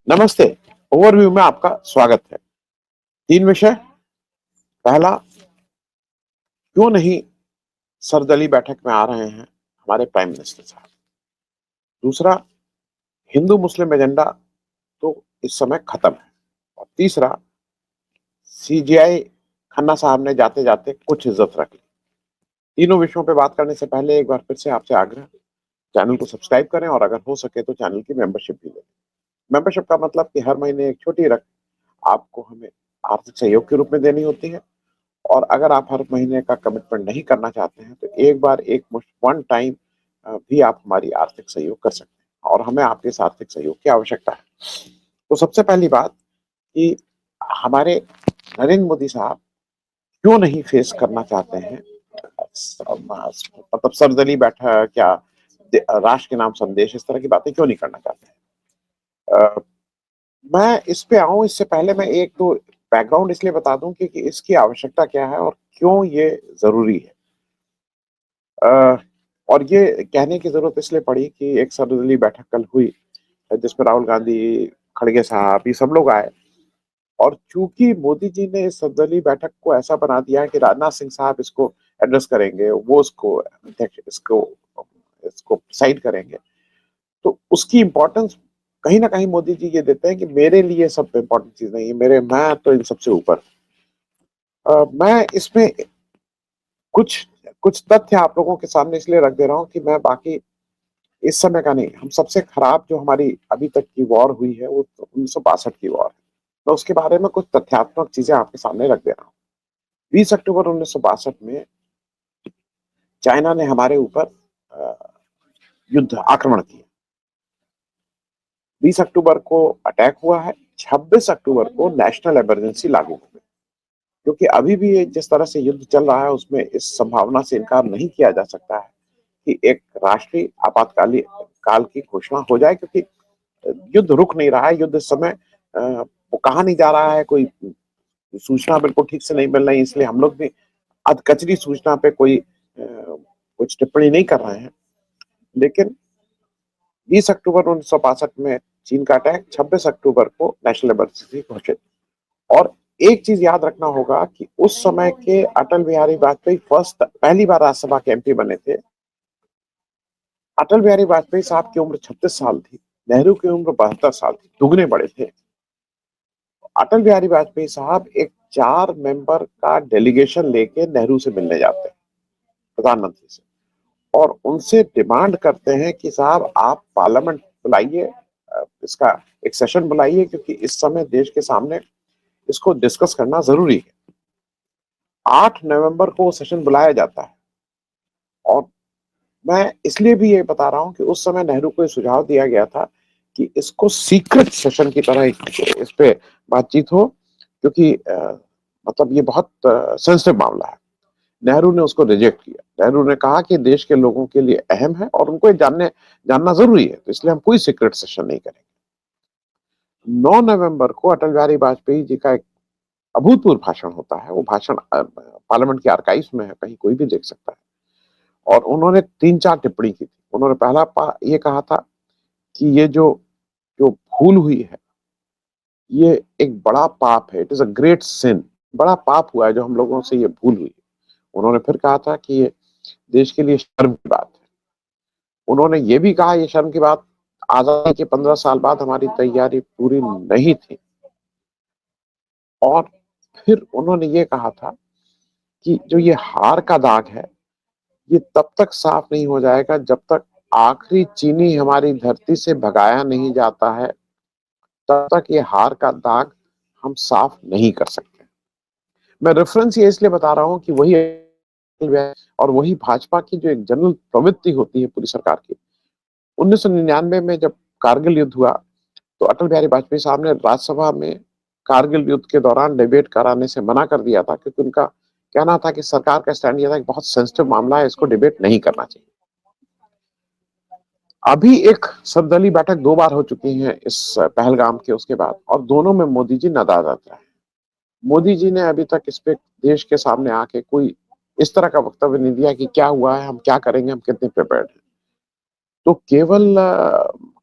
नमस्ते। ओवरव्यू में आपका स्वागत है। 3 विषय। पहला, क्यों नहीं सर्वदलीय बैठक में आ रहे हैं हमारे प्राइम मिनिस्टर साहब। दूसरा, हिंदू मुस्लिम एजेंडा तो इस समय खत्म है। और तीसरा, सीजेआई खन्ना साहब ने जाते-जाते कुछ इज्जत रख ली। तीनों विषयों पे बात करने से पहले एक बार फिर से आपसे आग्रह, चैनल को सब्सक्राइब करें और अगर हो सके तो चैनल की मेंबरशिप भी लें। मेंबरशिप का मतलब कि हर महीने एक छोटी रकम आपको हमें आर्थिक सहयोग के रूप में देनी होती है। और अगर आप हर महीने का कमिटमेंट नहीं करना चाहते हैं, तो एक बार एक मुश्त वन टाइम भी आप हमारी आर्थिक सहयोग कर सकते हैं और हमें आपके इस आर्थिक सहयोग की आवश्यकता है। तो सबसे पहली बात कि हमारे नरेंद्र मोदी साहब क्यों नहीं फेस करना चाहते हैं मतलब सर्वदलीय बैठक या राष्ट्र के नाम संदेश, इस तरह की बातें क्यों नहीं करना चाहते हैं। मैं इस पे आऊँ इससे पहले मैं एक तो बैकग्राउंड इसलिए बता दूँ कि इसकी आवश्यकता क्या है और क्यों ये ज़रूरी है। अ, और ये कहने की ज़रूरत इसलिए पड़ी कि एक सर्वदलीय बैठक कल हुई, जिसमें राहुल गांधी, खड़गे साहब, ये सब लोग आए। और चूँकि मोदी जी ने इस सर्वदलीय बैठक को ऐसा बना दिया है कि राजनाथ सिंह साहब इसको एड्रेस करेंगे, वो उसको अध्यक्ष इसको इसको साइड करेंगे। तो उसकी इम्पोर्टेंस कहीं न कहीं मोदी जी ये देते हैं कि मेरे लिए सब इम्पोर्टेंट चीज़ नहीं है, मैं तो इन सबसे ऊपर। मैं इसमें कुछ कुछ तथ्य आप लोगों के सामने इसलिए रख दे रहा हूँ कि मैं बाकी इस समय का नहीं, हम सबसे खराब जो हमारी अभी तक की वॉर हुई है, वो 1962 की वॉर है। मैं उसके बारे में कुछ तथ्यात्मक चीज़ें आपके सामने रख दे रहा हूँ। 20 अक्टूबर 1962 में चाइना ने हमारे ऊपर अ, युद्ध आक्रमण किया। 20 अक्टूबर को अटैक हुआ है, 26 अक्टूबर को नेशनल इमरजेंसी लागू हो गई। क्योंकि अभी भी ये जिस तरह से युद्ध चल रहा है, उसमें इस संभावना से इनकार नहीं किया जा सकता है कि एक राष्ट्रीय आपातकाली काल की घोषणा हो जाए, क्योंकि युद्ध रुक नहीं रहा है। युद्ध इस समय वो कहा नहीं जा रहा है, कोई सूचना बिल्कुल ठीक से नहीं मिल रही, इसलिए हम लोग भी अधकचरी सूचना पे कोई कुछ टिप्पणी नहीं कर रहे हैं। लेकिन 20 अक्टूबर 1962 में चीन का अटैक, 26 अक्टूबर को नेशनल इमरजेंसी घोषित। और एक चीज याद रखना होगा कि उस समय के अटल बिहारी वाजपेयी पहली बार राज्यसभा के एमपी बने थे। अटल बिहारी वाजपेयी साहब की उम्र 36 साल थी, नेहरू की उम्र 72 साल थी, दुगने बड़े थे। अटल बिहारी वाजपेयी साहब एक 4 मेंबर का डेलीगेशन लेके नेहरू से मिलने जाते हैं, प्रधानमंत्री से, और उनसे डिमांड करते हैं कि साहब आप पार्लियामेंट बुलाइए, इसका एक सेशन बुलाइए, क्योंकि इस समय देश के सामने इसको डिस्कस करना जरूरी है। 8 नवंबर को वो सेशन बुलाया जाता है। और मैं इसलिए भी ये बता रहा हूँ कि उस समय नेहरू को ये सुझाव दिया गया था कि इसको सीक्रेट सेशन की तरह इस पे बातचीत हो, क्योंकि मतलब ये बहुत सेंसिटिव मामला है। नेहरू ने उसको रिजेक्ट किया। नेहरू ने कहा कि देश के लोगों के लिए अहम है और उनको ये जानना जरूरी है, तो इसलिए हम कोई सीक्रेट सेशन नहीं करेंगे। 9 नवंबर को अटल बिहारी वाजपेयी जी का एक अभूतपूर्व भाषण होता है। वो भाषण पार्लियामेंट के आर्काइव्स में है, कहीं कोई भी देख सकता है। और उन्होंने 3-4 टिप्पणी की थी। उन्होंने ये कहा था कि ये जो जो भूल हुई है, ये एक बड़ा पाप है, इट इज अ ग्रेट सिन। बड़ा पाप हुआ है जो हम लोगों से ये भूल हुई। उन्होंने फिर कहा था कि ये देश के लिए शर्म की बात है। उन्होंने ये भी कहा, ये शर्म की बात, आजादी के 15 साल बाद हमारी तैयारी पूरी नहीं थी। और फिर उन्होंने ये कहा था कि जो ये हार का दाग है, ये तब तक साफ नहीं हो जाएगा जब तक आखिरी चीनी हमारी धरती से भगाया नहीं जाता है, तब तक ये हार का दाग हम साफ नहीं कर सकते। मैं रेफरेंस ये इसलिए बता रहा हूँ कि वही और वही भाजपा की जो एक जनरल प्रवृत्ति होती है पूरी सरकार की। 1999 में जब कारगिल युद्ध हुआ, तो अटल बिहारी वाजपेयी साहब ने राज्यसभा में कारगिल युद्ध के दौरान डिबेट कराने से मना कर दिया था, क्योंकि उनका कहना था कि सरकार का स्टैंड ये था कि बहुत सेंसिटिव मामला है, इसको डिबेट नहीं करना चाहिए। अभी एक सर्वदलीय बैठक 2 बार हो चुकी है इस पहलगाम के उसके बाद, और दोनों में मोदी जी नाराज रहे। मोदी जी ने अभी तक इस पे देश के सामने आके कोई इस तरह का वक्तव्य नहीं दिया कि क्या हुआ है, हम क्या करेंगे, हम कितने प्रिपेयर्ड हैं। तो केवल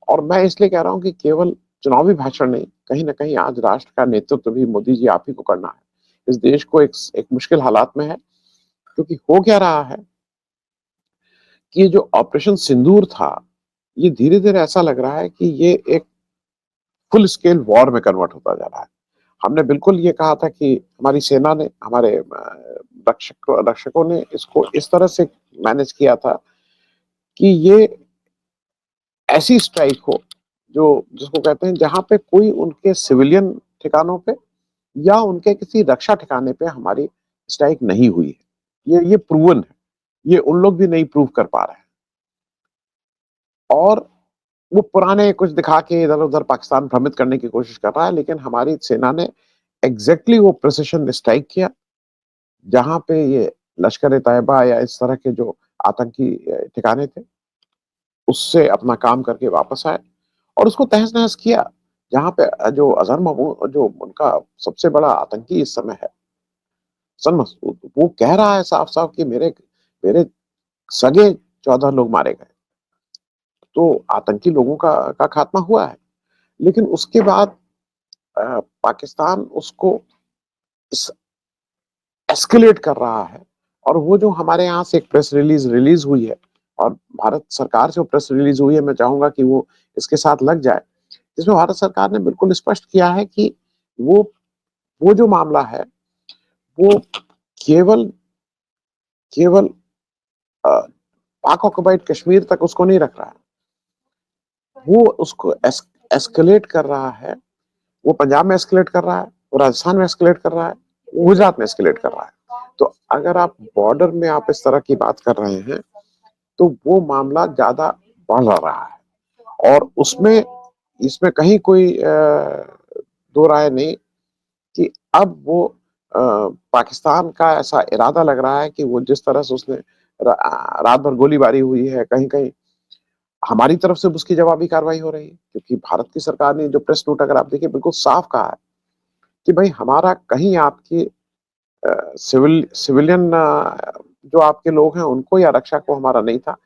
और मैं इसलिए कह रहा हूँ कि केवल चुनावी भाषण नहीं, कहीं न कहीं आज राष्ट्र का नेतृत्व भी मोदी जी आप ही को करना है। इस देश को एक मुश्किल हालात में है, क्योंकि हो क्या रहा है कि ये जो ऑपरेशन सिंदूर था, ये धीरे-धीरे ऐसा लग रहा है कि ये एक फुल स्केल वॉर में कन्वर्ट होता जा रहा है। हमने बिल्कुल ये कहा था कि हमारी सेना ने, हमारे रक्षकों ने इसको इस तरह से मैनेज किया था कि ये ऐसी स्ट्राइक हो, जो जिसको कहते हैं जहाँ पे कोई उनके सिविलियन ठिकानों पे या उनके किसी रक्षा ठिकाने पे हमारी स्ट्राइक नहीं हुई है। ये प्रूवन है। ये उन लोग भी नहीं प्रूव कर पा रहे हैं। और वो पुराने कुछ दिखा के इधर-उधर पाकिस्तान भ्रमित करने की कोशिश कर रहा है, लेकिन हमारी सेना ने एग्ज़ैक्टली वो प्रिसिशन स्ट्राइक किया, जहाँ पे ये लश्कर-ए-तैयबा या इस तरह के जो आतंकी ठिकाने थे, उससे अपना काम करके वापस आए और उसको तहस-नहस किया। जहाँ पे जो अज़हर महमूद जो उनका सबसे बड़ा आतंकी इस समय है, हसन मसूद, वो कह रहा है साफ-साफ कि मेरे मेरे सगे 14 लोग मारे गए। तो आतंकी लोगों का खात्मा हुआ है। लेकिन उसके बाद पाकिस्तान उसको इस एस्केलेट कर रहा है और वो जो हमारे यहाँ से एक प्रेस रिलीज़ हुई है और भारत सरकार से वो प्रेस रिलीज़ हुई है, मैं चाहूँगा कि वो इसके साथ लग जाए। जिसमें भारत सरकार ने बिल्कुल स्पष्ट किया है कि वो वो जो मामला है, वो केवल केवल अ, पाक ऑक्युपाइड कश्मीर तक उसको नहीं रख रहा है। वो उसको एस्केलेट कर रहा है। वो पंजाब में एस्केलेट कर रहा है, वो राजस्थान में एस्केलेट कर रहा है, वो गुजरात में एस्केलेट कर रहा है। तो अगर आप बॉर्डर में आप इस तरह की बात कर रहे हैं, तो वो मामला ज़्यादा बढ़ रहा है और उसमें इसमें कहीं कोई दो राय नहीं कि अब वो पाकिस्तान का ऐसा इरादा लग रहा है कि वो जिस तरह से उसने रात भर गोलीबारी हुई है, कहीं-कहीं हमारी तरफ से उसकी जवाबी कार्रवाई हो रही है, क्योंकि भारत की सरकार ने जो प्रेस नोट अगर आप देखिए बिल्कुल साफ कहा है कि भाई हमारा कहीं आपकी सिविलियन जो आपके लोग हैं उनको या रक्षा को हमारा नहीं था।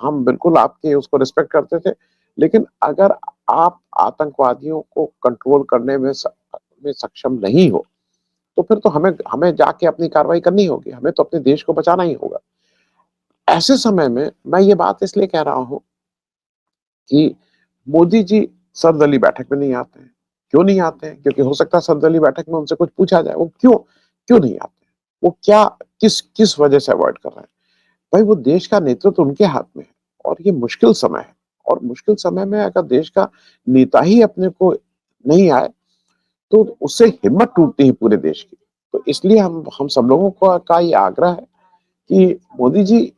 हम बिल्कुल आपके उसको रिस्पेक्ट करते थे। लेकिन अगर आप आतंकवादियों को कंट्रोल करने में सक्षम नहीं हो, तो फिर तो हमें हमें जाके अपनी कार्रवाई करनी होगी। हमें तो अपने देश को बचाना ही होगा। ऐसे समय में मैं ये बात इसलिए कह रहा हूँ कि मोदी जी सर्वदलीय बैठक में नहीं आते हैं। क्यों नहीं आते हैं? क्योंकि हो सकता है सर्वदलीय बैठक में उनसे कुछ पूछा जाए। वो क्यों क्यों नहीं आते हैं? वो क्या किस किस वजह से अवॉइड कर रहे हैं? भाई वो देश का नेतृत्व उनके हाथ में है और ये मुश्किल समय है और मुश्किल समय में अगर देश का नेता ही अपने को नहीं आए, तो उससे हिम्मत टूटती है पूरे देश की। तो इसलिए हम सब लोगों का ये आग्रह है कि मोदी जी,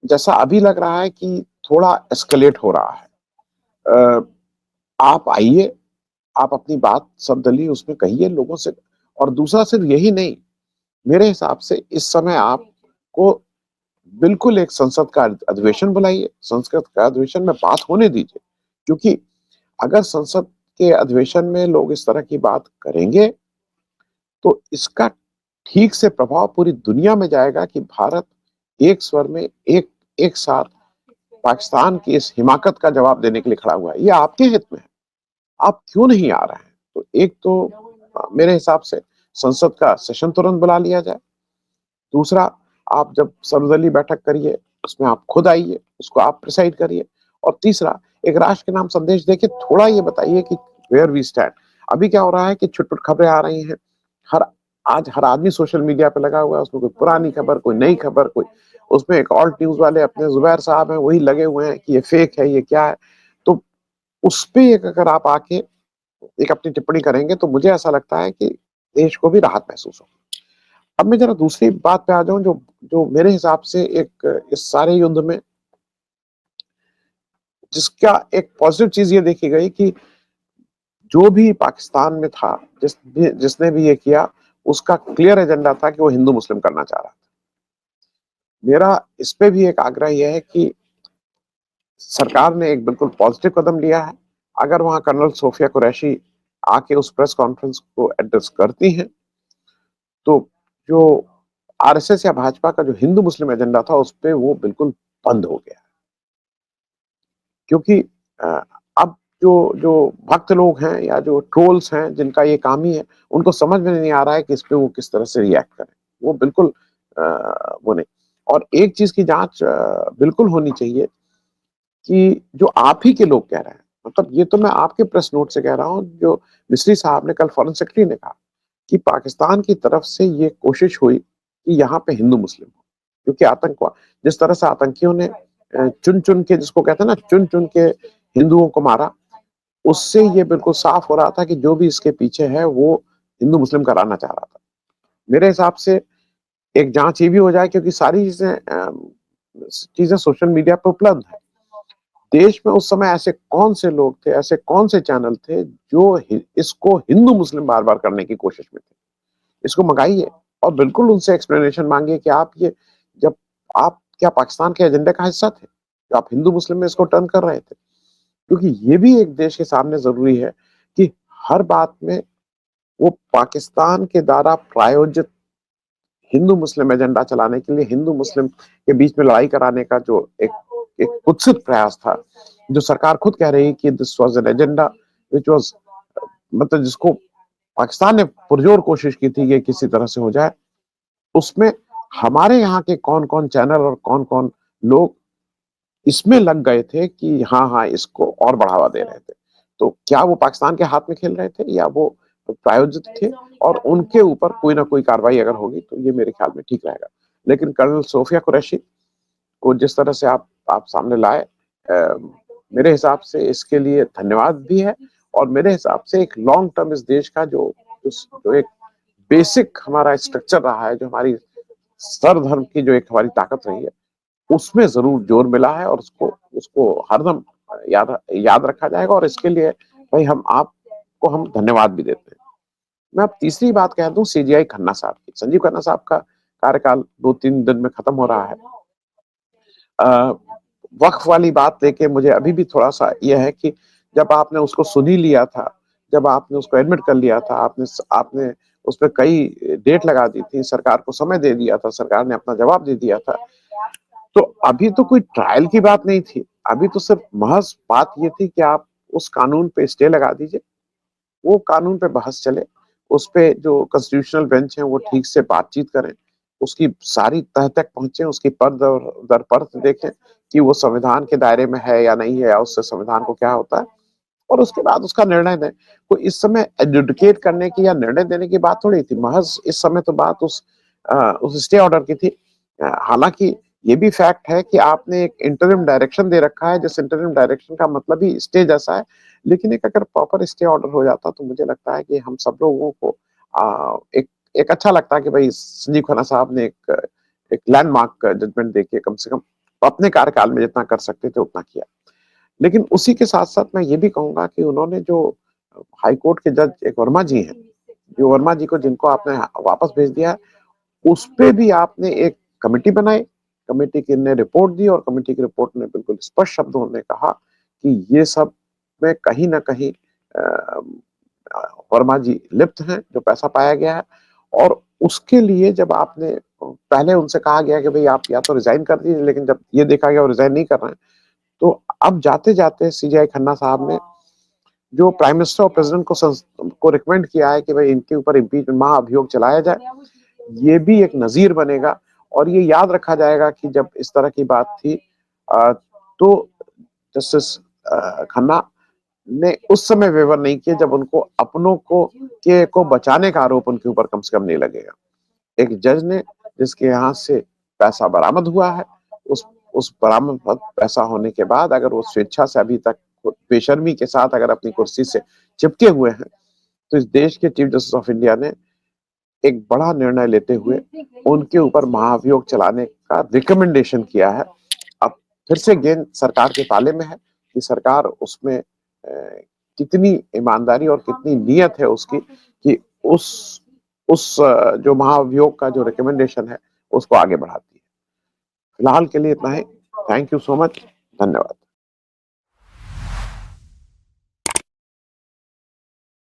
जैसा अभी लग रहा है कि थोड़ा एस्केलेट हो रहा है। अ, आप आइए, आप अपनी बात सर्वदलीय उसमें कहिए लोगों से और दूसरा सिर्फ यही नहीं, मेरे हिसाब से इस समय आपको बिल्कुल एक संसद का अधिवेशन बुलाइए, संसद का अधिवेशन में बात होने दीजिए। क्योंकि अगर संसद के अधिवेशन में लोग इस तरह की बात करेंगे, तो इसका ठीक से प्रभाव पूरी दुनिया में जाएगा कि भारत एक स्वर में एक एक साथ पाकिस्तान की इस हिमाकत का जवाब देने के लिए खड़ा हुआ है। ये आपके हित में है। आप क्यों नहीं आ रहे हैं? तो एक तो मेरे हिसाब से संसद का सेशन तुरंत बुला लिया जाए। दूसरा, आप जब सर्वदलीय बैठक करिए, उसमें आप खुद आइए, उसको आप प्रिसाइड करिए और तीसरा, एक राष्ट्र के नाम संदेश देके थोड़ा ये बताइए कि वेयर वी स्टैंड। अभी क्या हो रहा है कि छुट-पुट खबरें आ रही हैं। हर आज हर आदमी सोशल मीडिया पे लगा हुआ है, उसमें कोई पुरानी खबर, कोई नई खबर, कोई उसमें एक ऑल्ट न्यूज़ वाले अपने ज़ुबैर साहब हैं, वही लगे हुए हैं कि ये फेक है, ये क्या है। तो उसपे एक अगर आप आके एक अपनी टिप्पणी करेंगे, तो मुझे ऐसा लगता है कि देश को भी राहत महसूस होगी। अब मैं ज़रा दूसरी बात पे आ जाऊँ जो जो मेरे हिसाब से एक इस सारे युद्ध में जिसका एक पॉज़िटिव चीज़ ये देखी गई कि जो भी पाकिस्तान में था, जिसने भी ये किया, उसका क्लियर एजेंडा था कि वो हिंदू-मुस्लिम करना चाह रहा था। मेरा इस पे भी एक आग्रह ये है कि सरकार ने एक बिल्कुल पॉज़िटिव कदम लिया है। अगर वहाँ कर्नल सोफिया कुरैशी आके उस प्रेस कॉन्फ्रेंस को एड्रेस करती हैं, तो जो आरएसएस या भाजपा का जो हिंदू-मुस्लिम एजेंडा था, उसपे वो बिल्कुल बंद हो गया। क्योंकि अ, अब जो जो भक्त लोग हैं या जो ट्रोल्स हैं जिनका ये काम ही है, उनको समझ में नहीं आ रहा है कि इस पे वो किस तरह से रिएक्ट करें। वो बिल्कुल वो नहीं। और एक चीज़ की जाँच बिल्कुल होनी चाहिए कि जो आप ही के लोग कह रहे हैं, मतलब ये तो मैं आपके प्रेस नोट से कह रहा हूँ, जो मिस्री साहब ने कल फॉरेन सेक्रेटरी ने कहा कि पाकिस्तान की तरफ से ये कोशिश हुई कि यहाँ पे हिंदू-मुस्लिम हो। क्योंकि आतंकवाद जिस तरह से आतंकियों ने चुन-चुन के, जिसको कहते हैं ना, चुन-चुन के हिंदुओं को मारा, उससे ये बिल्कुल साफ हो रहा था कि जो भी इसके पीछे है वो हिंदू-मुस्लिम कराना चाह रहा था। मेरे हिसाब से एक जाँच ये भी हो जाए, क्योंकि सारी चीज़ें सोशल मीडिया पे उपलब्ध हैं। देश में उस समय ऐसे कौन से लोग थे, ऐसे कौन से चैनल थे जो इसको हिंदू मुस्लिम बार-बार करने की कोशिश में थे। इसको मंगाइए और बिल्कुल उनसे एक्सप्लेनेशन मांगिए कि आप ये, जब आप क्या पाकिस्तान के एजेंडे का हिस्सा थे? जो आप हिंदू मुस्लिम में इसको टर्न कर रहे थे? क्योंकि ये भी एक देश के सामने ज़रूरी है कि हर बात में वो पाकिस्तान के द्वारा प्रायोजित हिंदू मुस्लिम एजेंडा चलाने के लिए, हिंदू मुस्लिम के बीच में लड़ाई कराने का जो एक एक कुत्सित प्रयास था, जो सरकार खुद कह रही है कि this was an agenda which was, मतलब जिसको पाकिस्तान ने पुरज़ोर कोशिश की थी कि किसी तरह से हो जाए, उसमें हमारे यहाँ के कौन-कौन चैनल और कौन-कौन लोग इसमें लग गए थे कि हाँ, हाँ, इसको और बढ़ावा दे रहे थे। तो क्या वो पाकिस्तान के हाथ में खेल रहे थे या वो प्रायोजित थे, और उनके ऊपर कोई ना कोई कार्रवाई अगर होगी तो ये मेरे ख्याल में ठीक रहेगा। लेकिन कर्नल सोफिया कुरैशी को जिस तरह से आप सामने लाए, मेरे हिसाब से इसके लिए धन्यवाद भी है, और मेरे हिसाब से एक लॉन्ग टर्म इस देश का जो एक बेसिक हमारा स्ट्रक्चर रहा है, जो हमारी सर्वधर्म की जो एक हमारी ताकत रही है, उसमें ज़रूर जोर मिला है, और उसको उसको हरदम याद याद रखा जाएगा, और इसके लिए भाई हम धन्यवाद भी देते हैं। मैं अब तीसरी बात कह दूँ सीजीआई खन्ना साहब की। संजीव खन्ना साहब का कार्यकाल 2-3 दिन में खत्म हो रहा है। अ, वक़्फ़ वाली बात लेके मुझे अभी भी थोड़ा-सा ये है कि जब आपने उसको सुन ही लिया था, जब आपने उसको एडमिट कर लिया था, आपने उसपे कई डेट लगा दी थी, सरकार को समय दे दिया था, सरकार ने अपना जवाब दे दिया था। तो अभी तो कोई ट्रायल की बात नहीं थी, अभी तो सिर्फ़ महज़ बात ये थी कि आप उस कानून पे स्टे लगा दीजिए, वो कानून पे बहस चले, उसपे जो कॉन्स्टिट्यूशनल बेंच है वो ठीक से बातचीत करें, उसकी सारी तह तक पहुँचे, उसकी परत और दर-परत देखें कि वो संविधान के दायरे में है या नहीं है, या उससे संविधान को क्या होता है, और उसके बाद उसका निर्णय दें। तो इस समय एजुडिकेट करने की या निर्णय देने की बात थोड़ी थी, महज़ इस समय तो बात उस स्टे ऑर्डर की थी। हालाँकि ये भी फैक्ट है कि आपने एक इंटरिम डायरेक्शन दे रखा है, जिस इंटरिम डायरेक्शन का मतलब ही स्टे जैसा है, लेकिन एक अगर प्रॉपर स्टे ऑर्डर हो जाता तो मुझे लगता है कि हम सब लोगों को एक एक अच्छा लगता है कि भाई संजीव खन्ना साहब ने एक लैंडमार्क जजमेंट देके कम से कम अपने कार्यकाल में जितना कर सकते थे उतना किया। लेकिन उसी के साथ-साथ मैं ये भी कहूँगा कि उन्होंने जो हाई कोर्ट के जज एक वर्मा जी हैं, जो वर्मा जी को जिनको आपने वापस भेज दिया है, उसपे भी आपने एक कमिटी बनाई, कमिटी की ने रिपोर्ट दी, और कमिटी की रिपोर्ट में बिल्कुल स्पष्ट शब्दों में कहा कि ये सब में कहीं न कहीं अ वर्मा जी लिप्त हैं, जो पैसा पाया गया है, और उसके लिए जब आपने पहले उनसे कहा गया कि भई आप या तो रिज़ाइन कर दीजिए, लेकिन जब ये देखा गया वो रिज़ाइन नहीं कर रहे हैं, तो अब जाते-जाते सीजेआई खन्ना साहब ने जो प्राइम मिनिस्टर और प्रेसिडेंट को रिकमेंड किया है कि भाई इनके ऊपर इम्पीचमेंट महाअभियोग चलाया जाए, ये भी एक नज़ीर बनेगा, और ये याद रखा जाएगा कि जब इस तरह की बात थी तो जस्टिस खन्ना ने उस समय वेवर नहीं किए जब उनको अपनों को बचाने का आरोप उनके ऊपर कम से कम नहीं लगेगा। एक जज ने जिसके यहाँ से पैसा बरामद हुआ है, उस बरामद पैसा होने के बाद अगर वो स्वेच्छा से अभी तक बेशर्मी के साथ अगर अपनी कुर्सी से चिपके हुए हैं, तो इस देश के चीफ जस्टिस ऑफ इंडिया ने एक बड़ा निर्णय लेते हुए उनके ऊपर महाभियोग चलाने का रिकमेंडेशन किया है। अब फिर से गेंद सरकार के पाले में है कि सरकार उसमें कितनी ईमानदारी और कितनी नियत है उसकी कि जो महाअभियोग का जो रिकमेंडेशन है उसको आगे बढ़ाती है। फिलहाल के लिए इतना ही। Thank you so much. धन्यवाद।